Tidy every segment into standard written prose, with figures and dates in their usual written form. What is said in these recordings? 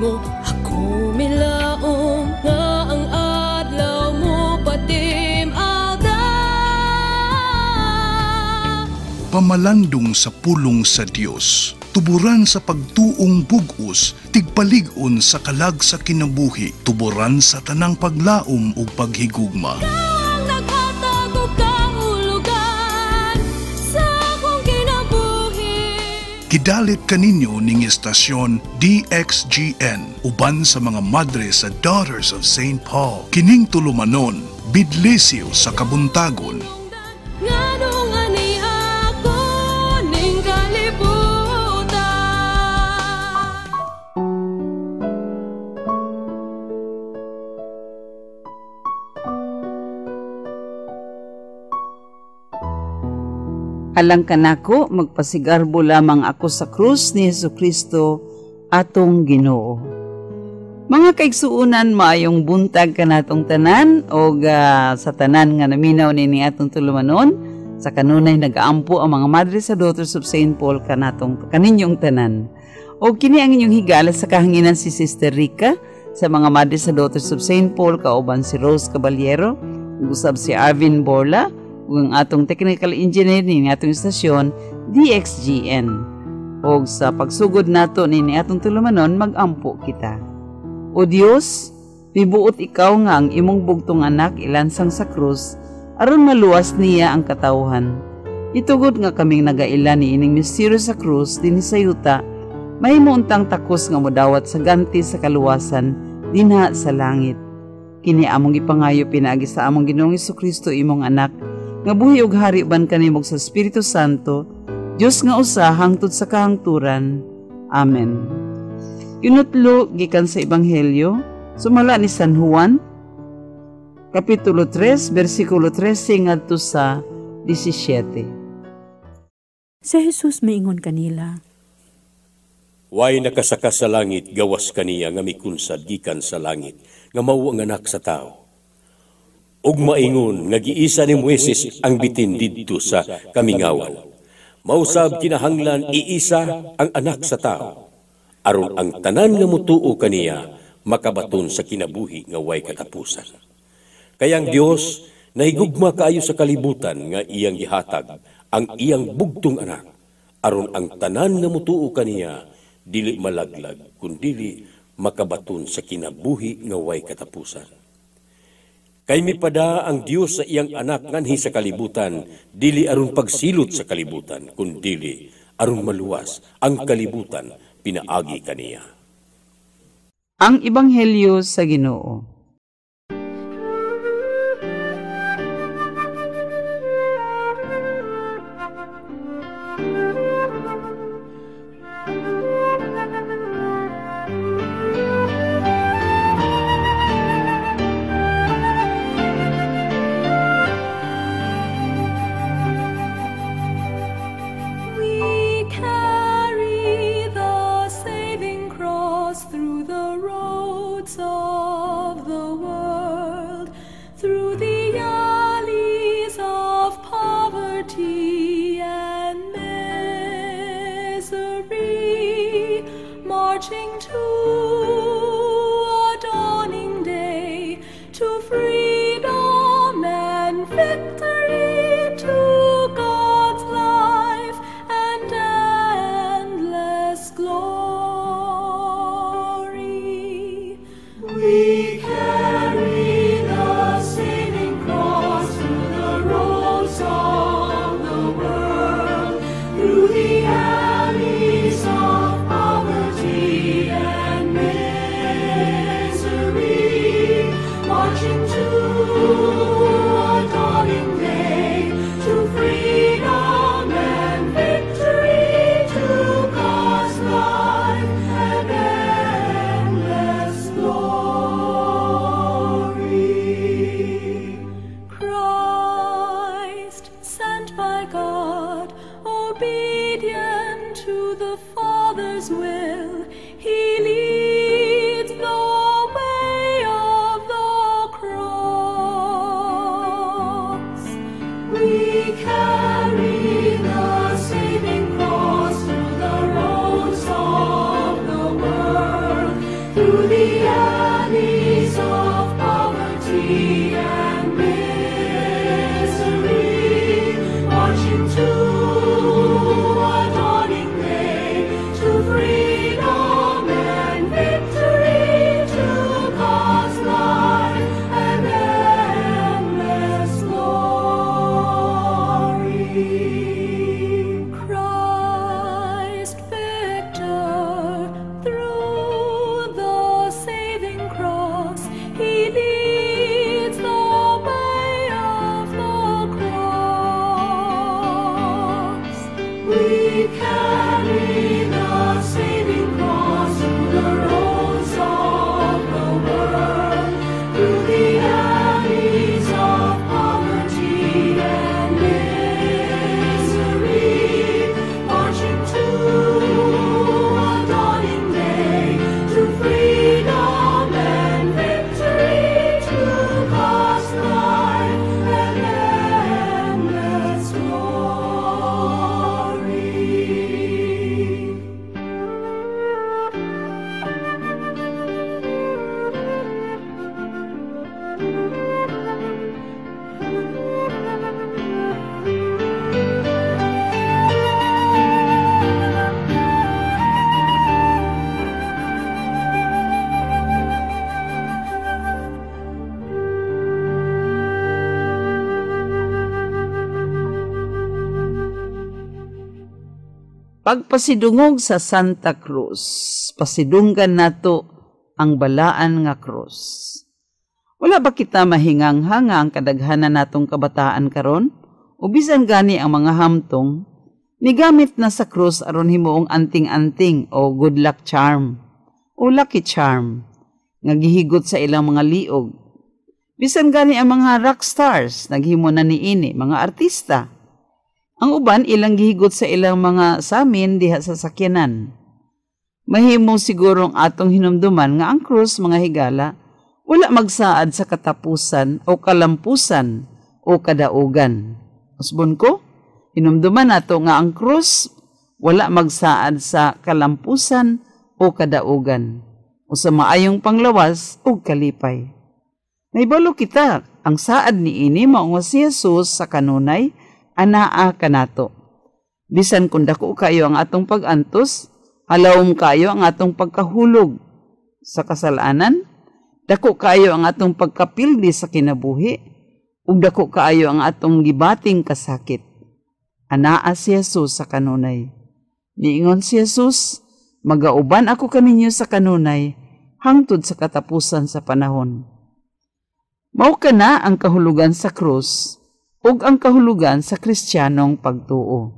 mo ako milaom nga ang adlaw mo patim alda. Pamalandong sa pulong sa Dios, tuburan sa pagtuong bugos, tigpalig-on sa kalag sa kinabuhi, tuburan sa tanang paglaom ug paghigugma. Ang naghatag og kahulugan sa akong kinabuhi. Gidalit kaninyo ning istasyon DXGN uban sa mga madre sa Daughters of St. Paul. Kining tulumanon, bidlesiw sa kabuntagon. Nganong ani ako ning kalibutan. Alang kanako, magpasigarbo lamang ako sa krus ni Jesucristo, atong Ginoo. Mga kaigsuunan, maayong buntag kanatong tanan, o sa tanan nga naminaw ni atong tulumanon, sa kanunay nagaampo ang mga madre sa Daughters of St. Paul kaninyong tanan. O kini ang inyong higala sa kahanginan si Sister Rica, sa mga madre sa Daughters of St. Paul, kauban si Rose Caballero, usab si Arvin Borla, ang atong technical engineer ni atong istasyon DXGN. O sa pagsugod nato ni atong tulumanon, magampo kita. O Dios, mibuot ikaw nga ang imong bugtong anak ilansang sa krus aron maluwas niya ang katawhan. Itugod nga kaming nagailan ni ining misteryo sa krus dinhi sa yuta, mahimo untang takos nga modawat sa ganti sa kaluwasan dinha sa langit. Kini among ipangayo pinaagi sa among Ginoong Jesucristo imong anak, nga buhi ug hari uban kanimog sa Espiritu Santo, Dios nga usa hangtod sa kahangturan. Amen. Yunutlo gikan sa Ebanghelyo sumala ni San Juan, Kapitulo 3, versikulo 13 ngadto sa 17. Si Jesus maingon kanila, way nakasaka sa langit, gawas kaniya nga mikunsad gikan sa langit, nga mao ang anak sa tao. Ug maingon nga giisa ni Moises ang bitin didto sa kamingawan. Mausab kinahanglan iisa ang anak sa tao, aron ang tanan nga mutuo kaniya makabaton sa kinabuhi nga way katapusan. Kayang Dios nahigugma kaayo sa kalibutan nga iyang gihatag ang iyang bugtong anak, aron ang tanan nga mutuo kaniya dili malaglag kundi makabaton sa kinabuhi nga way katapusan. Kay mipada ang Dios sa iyang anak nganhi sa kalibutan, dili aron pagsilot sa kalibutan, kundi aron maluwas ang kalibutan pinaagi kaniya. Ang Ebanghelyo sa Ginoo. Marching to a dawning day, to freedom and victory, to God's life and endless glory. We carry the saving cross through the roads of the world, through the alleys of poverty and misery, marching to a dawning day, to freedom and victory, to God's life and endless glory. Christ, sent by God, obedient to the Father's will, He leads the way of the cross. We carry the saving cross through the roads of the world, alleys of poverty and misery, marching to a dawning day, to freedom and victory, to God's life and endless glory. Christ victor, through the saving cross, He leads the way of the cross. We carry the saving cross through the roads of the world, through the alleys of poverty and misery, marching to a dawning day, to freedom and victory, to God's life and endless glory. Pagpasidungog sa Santa Cruz, pasidunggan nato ang balaan nga krus. Wala ba kita mahinganghanga ang kadaghanan natong kabataan karon? O bisan gani ang mga hamtong, nigamit na sa krus aron himuong anting-anting o good luck charm o lucky charm nga gihigot sa ilang mga liog. Bisan gani ang mga rock stars naghimo na niini, mga artista. Ang uban ilang gihigot sa ilang mga samin diha sa sakyanan. Mahimo sigurong atong hinumduman nga ang krus, mga higala, wala magsaad sa katapusan o kalampusan o kadaugan. Usbon ko, hinumduman nato nga ang krus wala magsaad sa kalampusan o kadaugan o sa maayong panglawas o kalipay. Naibalo kita, ang saad ni ini mao nga si Jesus sa kanunay anaa kanato. Bisan kung dako kayo ang atong pag-antos, halawom kayo ang atong pagkahulog sa kasalanan, dako kayo ang atong pagkapildi sa kinabuhi, ug dako kayo ang atong gibating kasakit. Anaa si Jesus sa kanunay. Niingon si Jesus, magauban ako kaninyo sa kanunay, hangtod sa katapusan sa panahon. Mao kana ang kahulugan sa krus, ug ang kahulugan sa Kristiyanong pagtuo.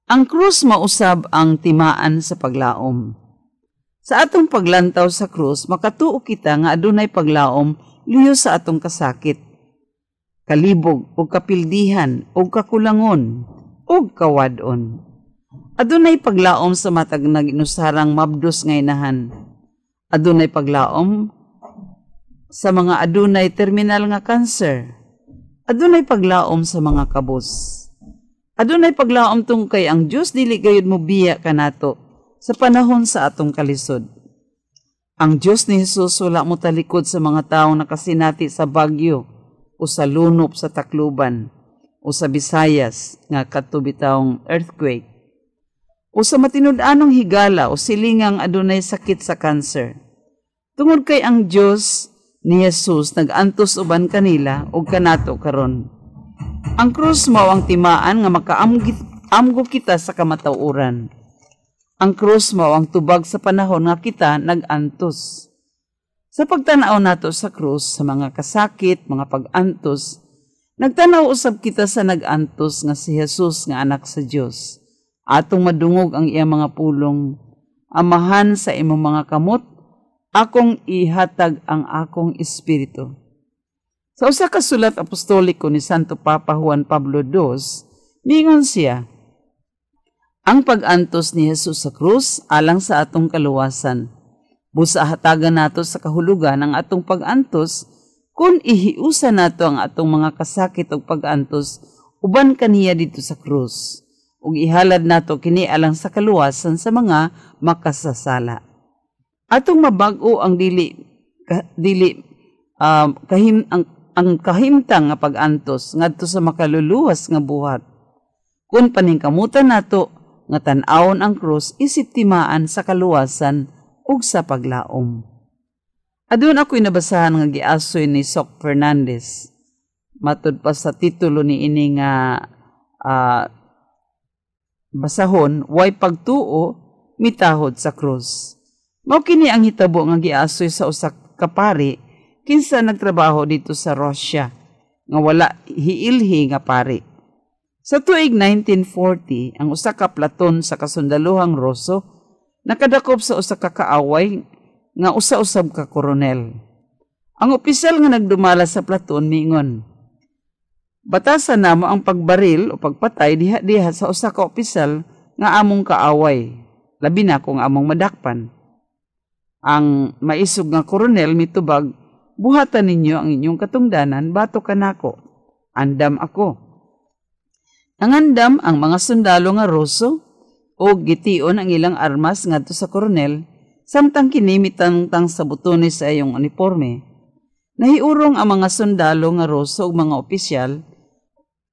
Ang krus mausab ang timaan sa paglaom. Sa atong paglantaw sa krus, makatuo kita nga adunay paglaom liyo sa atong kasakit, kalibog o kapildihan o kakulangon o kawadon. Adunay paglaom sa matag naginusarang mabdos nga inahan. Adunay paglaom sa mga adunay terminal nga cancer. Adunay paglaom sa mga kabos. Adunay paglaom tungkay ang Dios dili gayud mo biya kanato sa panahon sa atong kalisod. Ang Dios ni Jesus wala mo talikod sa mga taong nakasinati sa bagyo o sa lunop sa takluban o sa Visayas nga katubitawong earthquake o sa matinud-anong higala o silingang adunay sakit sa cancer. Tungod kay ang Dios ni Jesus nag-antos uban kanila ug kanato karon. Ang krus mao ang timaan nga makaamgo kita sa kamatawuran. Ang krus mao ang tubag sa panahon nga kita nag-antos. Sa pagtanaw nato sa krus sa mga kasakit, mga pag-antos, nagtanaw usab kita sa nag-antos nga si Jesus nga anak sa Dios. Atong madungog ang iyang mga pulong, amahan sa imong mga kamot, akong ihatag ang akong espiritu. Sa usa ka sulat apostoliko ni Santo Papa Juan Pablo II, mingon siya, ang pag-antos ni Jesus sa krus alang sa atong kaluwasan. Busa hatagan nato sa kahulugan ang atong pag-antos kung ihiusa nato ang atong mga kasakit o pag-antos uban kaniya dito sa krus ug ihalad nato kini alang sa kaluwasan sa mga makasasala. Atong mabag-o ang ang kahimtang nga pag-antos ngadto sa makaluluwas nga buhat. Kun paningkamutan nato nga tan-awon ang krus, isip timaan sa kaluwasan ug sa paglaom. Adun ako'y nabasahan nga giasoy ni Soc Fernandez. Matud pa sa titulo ni ini nga basahon, way pagtuo mitahod sa krus. Mao kini ang hitabo nga giasoy sa usa ka pari kinsa nagtrabaho dito sa Russia nga wala hiilhi nga pari. Sa tuig 1940, ang usa ka platon sa kasundalohang Ruso nakadakop sa usa ka kaaway nga usa-usab ka koronel. Ang opisyal nga nagdumala sa platon miingon, batasan namo ang pagbaril o pagpatay diha sa usa ka opisyal nga among kaaway, labi na kung among madakpan. Ang maisog nga koronel mitubag, buhatan ninyo ang inyong katungdanan, bato kanako, andam ako. Nangandam ang mga sundalo nga Ruso o gitiyon ang ilang armas ngadto sa koronel, samtang kinimitang sa butones sa iyong uniforme. Nahiurong ang mga sundalo nga Ruso ug mga opisyal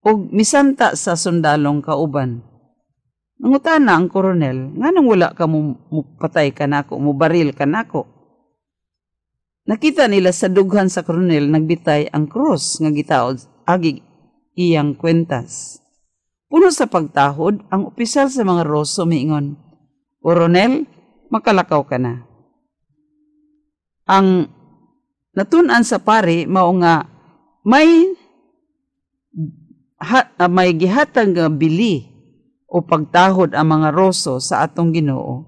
ug misanta sa sundalong kauban. Nangutana ang koronel, nganong wala ka mo patay kanako, mo baril kanako? Nakita nila sa dughan sa koronel nagbitay ang krus nga gitaod agi iyang kwentas. Puno sa pagtahod, ang opisyal sa mga Ruso miingon, Koronel, makalakaw ka na. Ang natunan sa pari mao nga may gihatag nga bili o pagtahod ang mga Ruso sa atong Ginoo.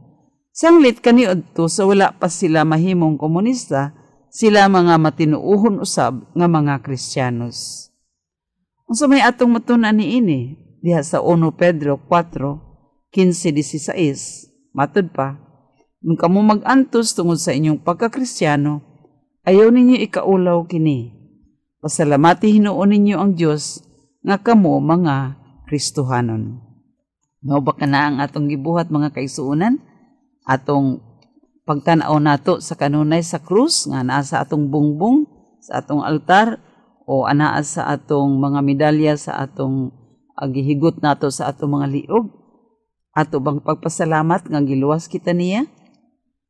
Sanglit kaniadto sa wala pa sila mahimong komunista, sila mga matinuuhon usab nga mga Kristiyanos. Unsa may atong matunan niini diha sa 1 Pedro 4:15-16, matud pa, nung kamo mag-antos tungod sa inyong pagka-Kristiyano, ayaw ninyo ikaulaw kini. Pasalamati hinuon ninyo ang Dios nga kamo mga Kristohanon. Mao ba kana ang atong gibuhat mga kaigsuonan? Atong pagtan-aw nato sa kanunay sa krus nga naa sa atong bungbong, sa atong altar o anaa sa atong mga medalya sa atong gihigot nato sa atong mga liog. Ato bang pagpasalamat nga giluwas kita niya?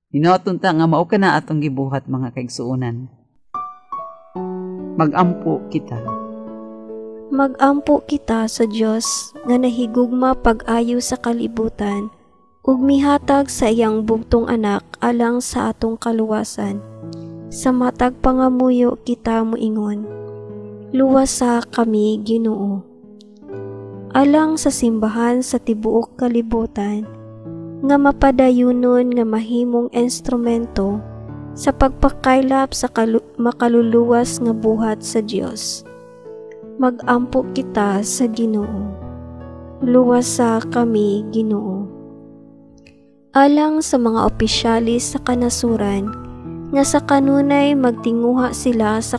Hinaoton ta nga mao kana atong gibuhat mga kaigsuonan. Magampo kita. Magampo kita sa Dios nga nahigugma pag-ayo sa kalibutan ug mihatag sa iyang bugtong anak alang sa atong kaluwasan. Sa matag pangamuyo kita moingon, luwasa kami Ginoo. Alang sa simbahan sa tibuok kalibutan, nga mapadayunon nga mahimong instrumento sa pagpakaylap sa makaluluwas nga buhat sa Dios. Magampo kita sa Ginoo. Luwasa kami Ginoo. Alang sa mga opisyalis sa kanasuran, nga sa kanunay magtinguha sila sa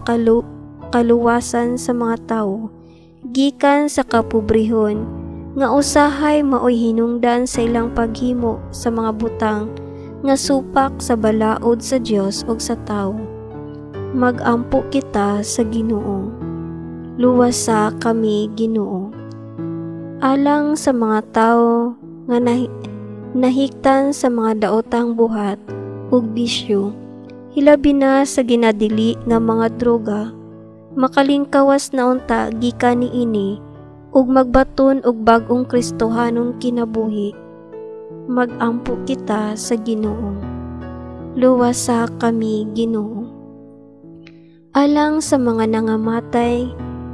kaluwasan sa mga tao, gikan sa kapobrehon, nga usahay maoy hinungdan sa ilang paghimo sa mga butang, nga supak sa balaod sa Dios ug sa tao. Magampo kita sa Ginoo. Luwasa kami Ginoo. Alang sa mga tao nga nahiktan sa mga daotang buhat ug bisyo, hilabi na sa ginadili nga mga droga, makalingkawas na unta gikan niini ug magbaton og bag-ong Kristohanon kinabuhi. Magampo kita sa Ginoo. Luwasa kami Ginoo. Alang sa mga nangamatay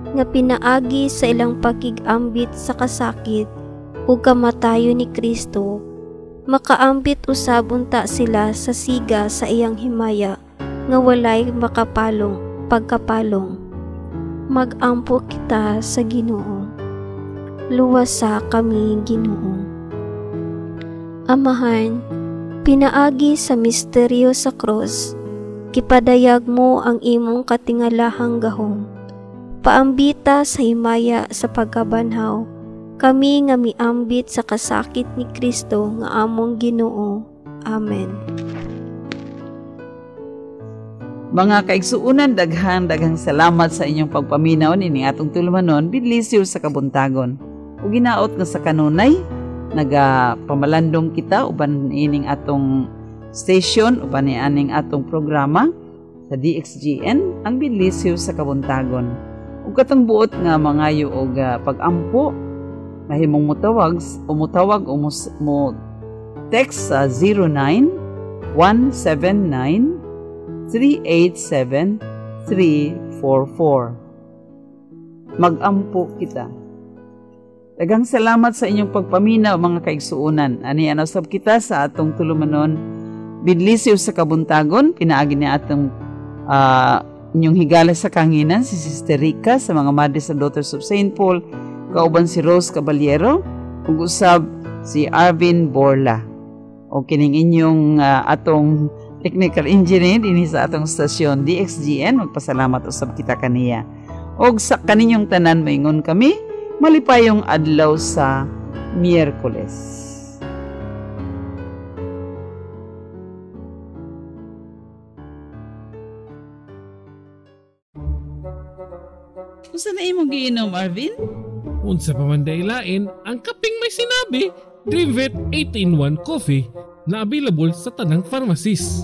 nga pinaagi sa ilang pakig-ambit sa kasakit ug kamatayon ni Kristo, makaambit usab unta sila sa siga sa iyang himaya nga walay pagkapalong. Magampo kita sa Ginoo. Luwasa kami Ginoo. Amahan, pinaagi sa misteryo sa krus, kipadayag mo ang imong katingalahang gahom. Paambita sa himaya sa pagkabanhaw, kami nga miambit sa kasakit ni Kristo nga among Ginoo. Amen. Mga kaigsuunan, daghang salamat sa inyong pagpaminaw nining atong tulumanon, bidlisyo sa kabuntagon. Ug ginaot nga sa kanunay, nagapamalandong kita uban ining atong station, uban ni aning atong programa sa DXGN, ang bidlisyo sa kabuntagon. Ug katong buot nga mangayo og pag-ampo, mahimong mutawag o mo text sa 09-179-387-344. Mag-ampo kita. Daghang salamat sa inyong pagpaminaw mga kaigsuunan. Ani anasab kita sa atong tulumanon bidlisyo sa kabuntagon. Pinaagi ni atong inyong higala sa kanginan si Sister Rica sa mga Madre sa Daughters of St. Paul, kauban si Rose Caballero, ug usab si Arvin Borla. O kining inyong atong technical engineer dinhi sa atong stasyon DXGN, magpasalamat usab kita kaniya. Og sa kaninyong tanan maingon kami, malipayong adlaw sa Miyerkules. Unsa na imong giinom, Arvin? Unsa pa man dailain, ang kaping may sinabi, Drivet 8-in-1 Coffee na available sa tanang pharmacies.